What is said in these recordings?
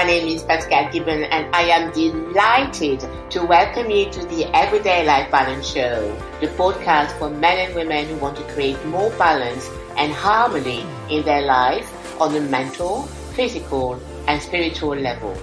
name is Pascal Gibbon, and I am delighted to welcome you to the Everyday Life Balance Show, the podcast for men and women who want to create more balance and harmony in their life on the mental, physical, and spiritual level.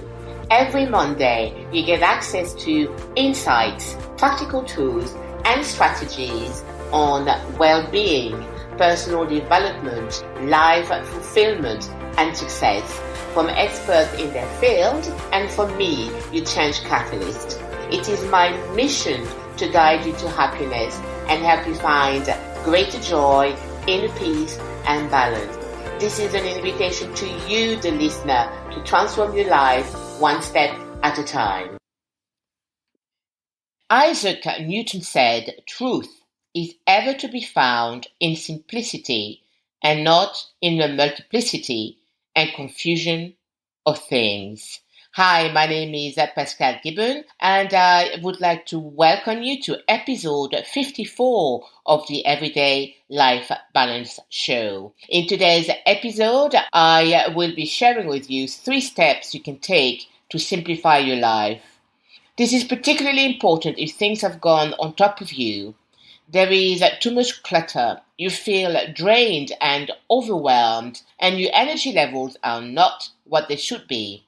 Every Monday, you get access to insights, practical tools, and strategies on well-being, personal development, life fulfillment, and success from experts in their field and from me, your change catalyst. It is my mission to guide you to happiness and help you find greater joy, inner peace, and balance. This is an invitation to you, the listener, to transform your life one step at a time. Isaac Newton said, "Truth is ever to be found in simplicity and not in the multiplicity and confusion of things." Hi, my name is Pascal Gibbon, and I would like to welcome you to episode 54 of the Everyday Life Balance Show. In today's episode, I will be sharing with you 3 steps you can take to simplify your life. This is particularly important if things have gone on top of you. There is too much clutter, you feel drained and overwhelmed, and your energy levels are not what they should be.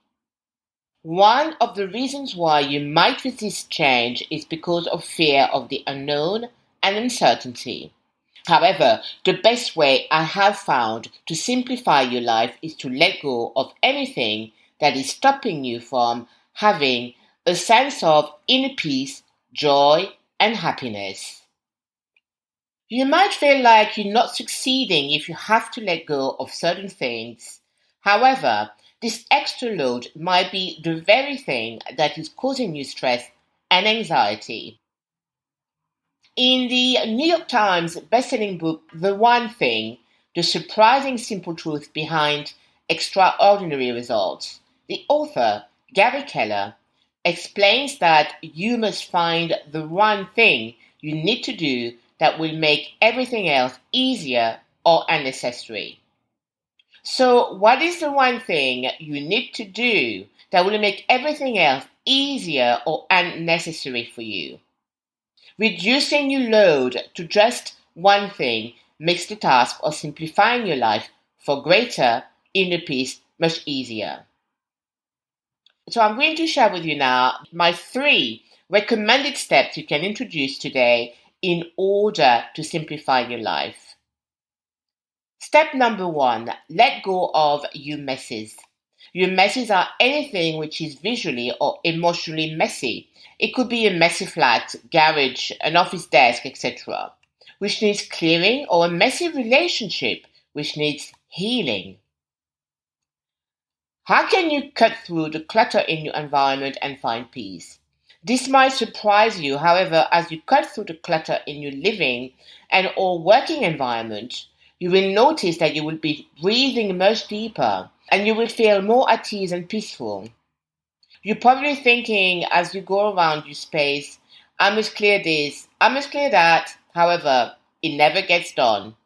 One of the reasons why you might resist change is because of fear of the unknown and uncertainty. However, the best way I have found to simplify your life is to let go of anything that is stopping you from having a sense of inner peace, joy, and happiness. You might feel like you're not succeeding if you have to let go of certain things. However, this extra load might be the very thing that is causing you stress and anxiety. In the New York Times bestselling book, The One Thing, The Surprising Simple Truth Behind Extraordinary Results, the author, Gary Keller, explains that you must find the one thing you need to do that will make everything else easier or unnecessary. So, what is the one thing you need to do that will make everything else easier or unnecessary for you? Reducing your load to just one thing makes the task of simplifying your life for greater inner peace much easier. So I'm going to share with you now my 3 recommended steps you can introduce today in order to simplify your life. Step number 1, let go of your messes. Your messes are anything which is visually or emotionally messy. It could be a messy flat, garage, an office desk, etc., which needs clearing, or a messy relationship which needs healing. How can you cut through the clutter in your environment and find peace? This might surprise you, however, as you cut through the clutter in your living and or working environment, you will notice that you will be breathing much deeper and you will feel more at ease and peaceful. You're probably thinking as you go around your space, I must clear this, I must clear that. However, it never gets done.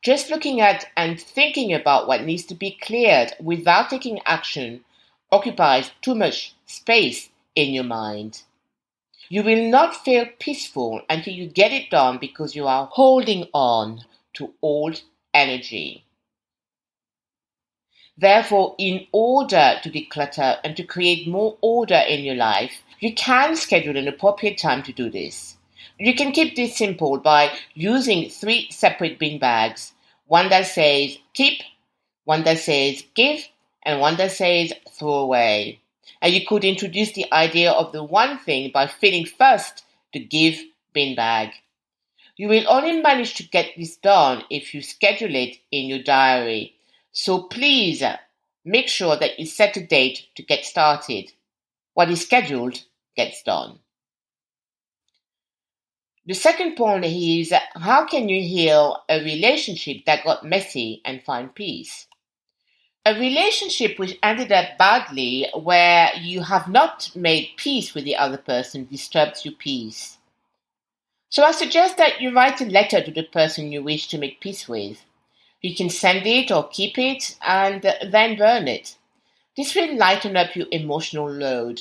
Just looking at and thinking about what needs to be cleared without taking action occupies too much space in your mind. You will not feel peaceful until you get it done because you are holding on to old energy. Therefore, in order to declutter and to create more order in your life, you can schedule an appropriate time to do this. You can keep this simple by using 3 separate bin bags, one that says keep, one that says give, and one that says throw away. And you could introduce the idea of the one thing by filling first the give bin bag. You will only manage to get this done if you schedule it in your diary. So please make sure that you set a date to get started. What is scheduled gets done. The second point is, how can you heal a relationship that got messy and find peace? A relationship which ended up badly, where you have not made peace with the other person, disturbs your peace. So I suggest that you write a letter to the person you wish to make peace with. You can send it or keep it and then burn it. This will lighten up your emotional load.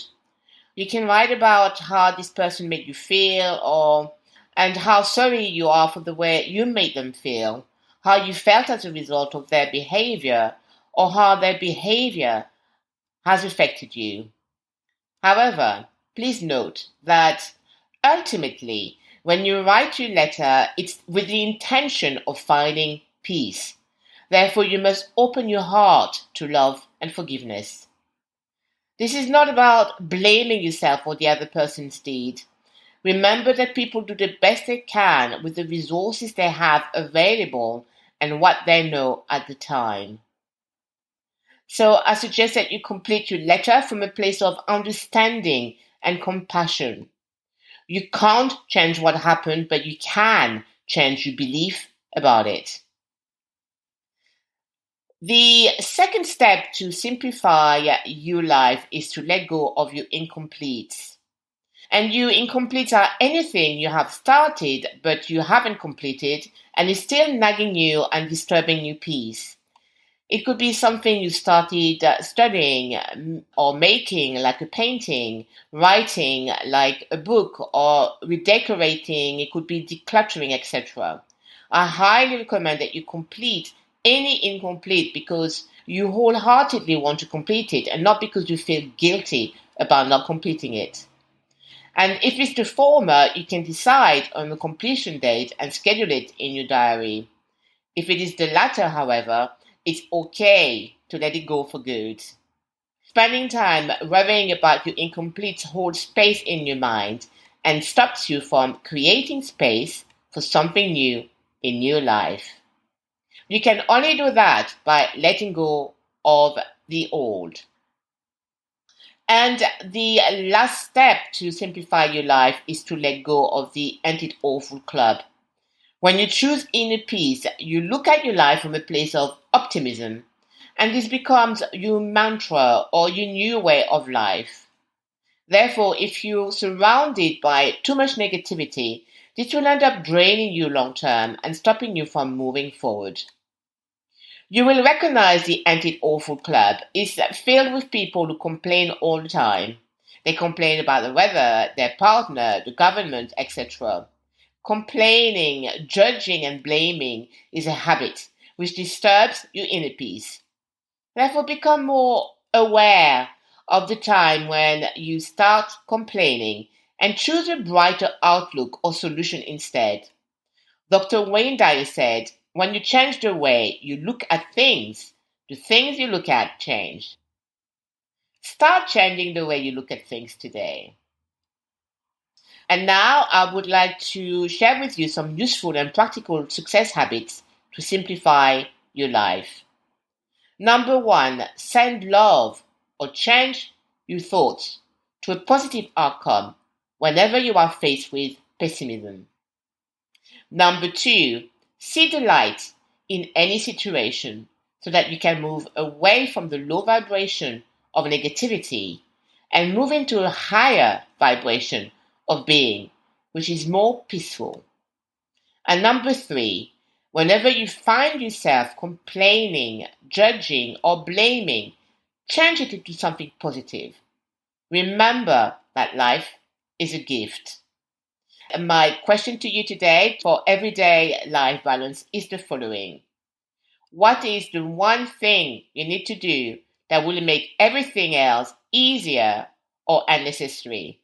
You can write about how this person made you feel and how sorry you are for the way you made them feel, how you felt as a result of their behavior, or how their behavior has affected you. However, please note that ultimately, when you write your letter, it's with the intention of finding peace. Therefore, you must open your heart to love and forgiveness. This is not about blaming yourself for the other person's deed. Remember that people do the best they can with the resources they have available and what they know at the time. So I suggest that you complete your letter from a place of understanding and compassion. You can't change what happened, but you can change your belief about it. The second step to simplify your life is to let go of your incompletes. And your incompletes are anything you have started but you haven't completed and is still nagging you and disturbing your peace. It could be something you started studying or making, like a painting, writing, like a book, or redecorating. It could be decluttering, etc. I highly recommend that you complete any incomplete because you wholeheartedly want to complete it and not because you feel guilty about not completing it. And if it's the former, you can decide on the completion date and schedule it in your diary. If it is the latter, however, it's okay to let it go for good. Spending time worrying about your incompletes holds space in your mind and stops you from creating space for something new in your life. You can only do that by letting go of the old. And the last step to simplify your life is to let go of the Ain't It Awful Club. When you choose inner peace, you look at your life from a place of optimism, and this becomes your mantra or your new way of life. Therefore, if you're surrounded by too much negativity, this will end up draining you long term and stopping you from moving forward. You will recognize the Ain't It Awful Club is filled with people who complain all the time. They complain about the weather, their partner, the government, etc. Complaining, judging, and blaming is a habit which disturbs your inner peace. Therefore, become more aware of the time when you start complaining and choose a brighter outlook or solution instead. Dr. Wayne Dyer said, when you change the way you look at things, the things you look at change. Start changing the way you look at things today. And now I would like to share with you some useful and practical success habits to simplify your life. Number 1, send love or change your thoughts to a positive outcome whenever you are faced with pessimism. Number 2, see the light in any situation so that you can move away from the low vibration of negativity and move into a higher vibration of being, which is more peaceful. And number 3, whenever you find yourself complaining, judging, or blaming, change it into something positive. Remember that life is a gift. And my question to you today for everyday life balance is the following. What is the one thing you need to do that will make everything else easier or unnecessary?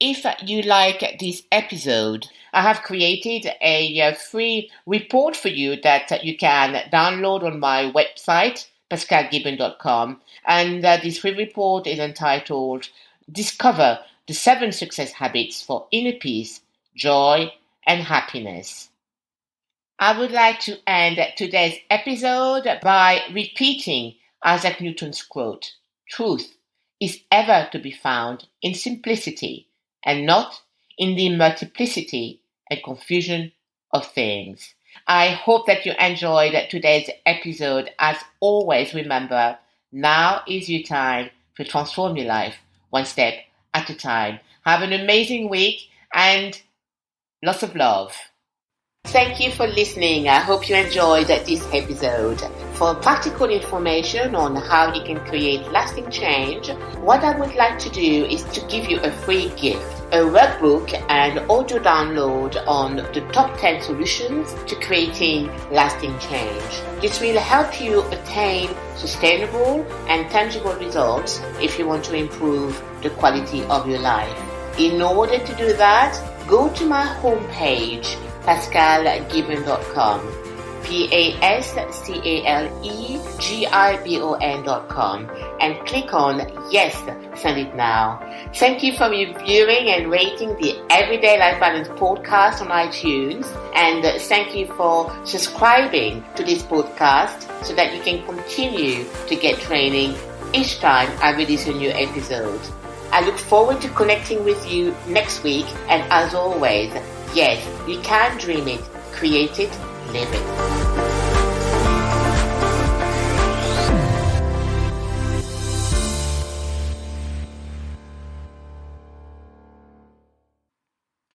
If you like this episode, I have created a free report for you that you can download on my website, pascalgibbon.com. And this free report is entitled Discover the 7 Success Habits for Inner Peace, Joy, and Happiness. I would like to end today's episode by repeating Isaac Newton's quote, "Truth is ever to be found in simplicity and not in the multiplicity and confusion of things." I hope that you enjoyed today's episode. As always, remember, now is your time to transform your life one step at a time. Have an amazing week and lots of love. Thank you for listening. I hope you enjoyed this episode. For practical information on how you can create lasting change, what I would like to do is to give you a free gift, a workbook and audio download on the top 10 solutions to creating lasting change. This will help you attain sustainable and tangible results if you want to improve the quality of your life. In order to do that, go to my homepage, pascalgibbon.com. PASCALEGIBON.com and click on Yes, Send It Now. Thank you for reviewing and rating the Everyday Life Balance podcast on iTunes, and thank you for subscribing to this podcast so that you can continue to get training each time I release a new episode. I look forward to connecting with you next week, and as always, yes, you can dream it, create it, live it.